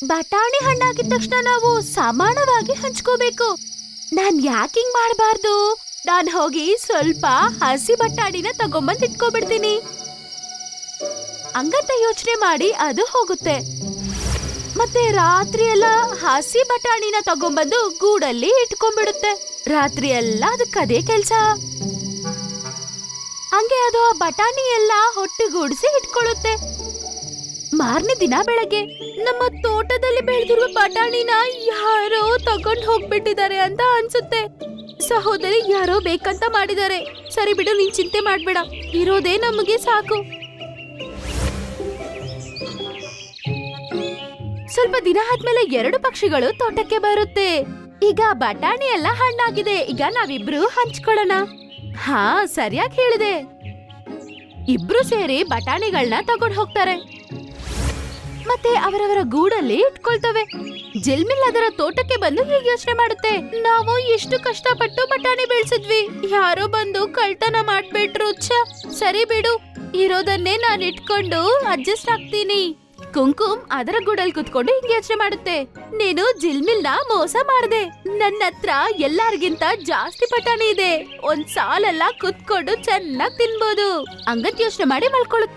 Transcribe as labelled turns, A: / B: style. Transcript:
A: ಬಟಾಣಿ ಹಣ್ಣಾಗಿದ ತಕ್ಷಣ ನಾವು ಸಮಾನವಾಗಿ ಹಂಚ್ಕೋಬೇಕು. ನಾನ್ ಯಾಕಿಂಗ್ ಮಾಡಬಾರ್ದು? ನಾನ್ ಹೋಗಿ ಸ್ವಲ್ಪ ಹಸಿ ಬಟಾಣಿನ ತಗೊಂಬಂದ್ ಇಟ್ಕೊಬಿಡ್ತೀನಿ. ಹಂಗಂತ ಯೋಚನೆ ಮಾಡಿ ಅದು ಹೋಗುತ್ತೆ. ಮತ್ತೆ ರಾತ್ರಿ ಎಲ್ಲ ಹಸಿ ಬಟಾಣಿನ ತಗೊಂಬಂದು ಗೂಡಲ್ಲಿ ಇಟ್ಕೊಂಡ್ಬಿಡುತ್ತೆ. ರಾತ್ರಿ ಎಲ್ಲ ಅದಕ್ಕೆ ಅದೇ ಕೆಲ್ಸ. ಹಂಗೆ ಅದು ಆ ಬಟಾಣಿ ಎಲ್ಲ ಹೊಟ್ಟೆಗೂಡಿಸಿ ಇಟ್ಕೊಳ್ಳುತ್ತೆ. ಮಾರನೇ ದಿನ ಬೆಳಗ್ಗೆ ನಮ್ಮ ತೋಟದಲ್ಲಿ ಬೆಳೆದಿರುವ ಬಟಾಣಿನ ಯಾರೋ ತಗೊಂಡ್ ಹೋಗ್ಬಿಟ್ಟಿದ್ದಾರೆ ಅಂತ ಅನ್ಸುತ್ತೆ. ಸಹೋದರಿ ಯಾರೋ ಬೇಕಂತ ಮಾಡಿದ್ದಾರೆ. ಸರಿ ಬಿಡು, ನೀನ್ ಚಿಂತೆ ಮಾಡ್ಬೇಡ, ಇರೋದೇ ನಮಗೆ ಸಾಕು. ಸ್ವಲ್ಪ ದಿನ ಆದ್ಮೇಲೆ 2 ಪಕ್ಷಿಗಳು ತೋಟಕ್ಕೆ ಬರುತ್ತೆ. ಈಗ ಬಟಾಣಿ ಎಲ್ಲ ಹಣ್ಣಾಗಿದೆ, ಈಗ ನಾವಿಬ್ರು ಹಂಚ್ಕೊಳ್ಳೋಣ. ಹಾ, ಸರಿಯಾಗಿ ಹೇಳಿದೆ. ಇಬ್ರು ಸೇರಿ ಬಟಾಣಿಗಳನ್ನ ತಗೊಂಡ್ ಹೋಗ್ತಾರೆ. ಮತ್ತೆ ಅವರವರ ಗೂಡಲ್ಲಿ ಇಟ್ಕೊಳ್ತವೆ. ಜಿಲ್ಮಿಲ್ ಅದರ ತೋಟಕ್ಕೆ ಬಂದು ಹೀಗೆ ಯೋಚನೆ ಮಾಡುತ್ತೆ, ನಾವು ಎಷ್ಟು ಕಷ್ಟಪಟ್ಟು ಬಟಾಣಿ ಬೆಳೆಸಿದ್ವಿ, ಯಾರೋ ಬಂದು ಕಳ್ತನ ಮಾಡ್ಬಿಟ್ರು. ಸರಿ ಬಿಡು, ಇರೋದನ್ನೇ ನಾನು ಇಟ್ಕೊಂಡು ಅಡ್ಜಸ್ಟ್ ಆಗ್ತೀನಿ. ಕುಂಕುಮ್ ಅದರ ಗೂಡಲ್ಲಿ ಕುತ್ಕೊಂಡು ಹಿಂಗೆ ಯೋಚನೆ ಮಾಡುತ್ತೆ, ನೀನು ಜಿಲ್ಮಿಲ್ನ ಮೋಸ ಮಾಡ್ದೆ. ನನ್ನ ಹತ್ರ ಎಲ್ಲರಿಗಿಂತ ಜಾಸ್ತಿ ಬಟಾಣಿ ಇದೆ, ಒಂದ್ ಸಾಲೆಲ್ಲ ಕುತ್ಕೊಂಡು ಚೆನ್ನಾಗಿ ತಿನ್ಬೋದು. ಹಂಗಂತ ಯೋಚನೆ ಮಾಡಿ ಮಲ್ಕೊಳ್ಳುತ್ತೆ.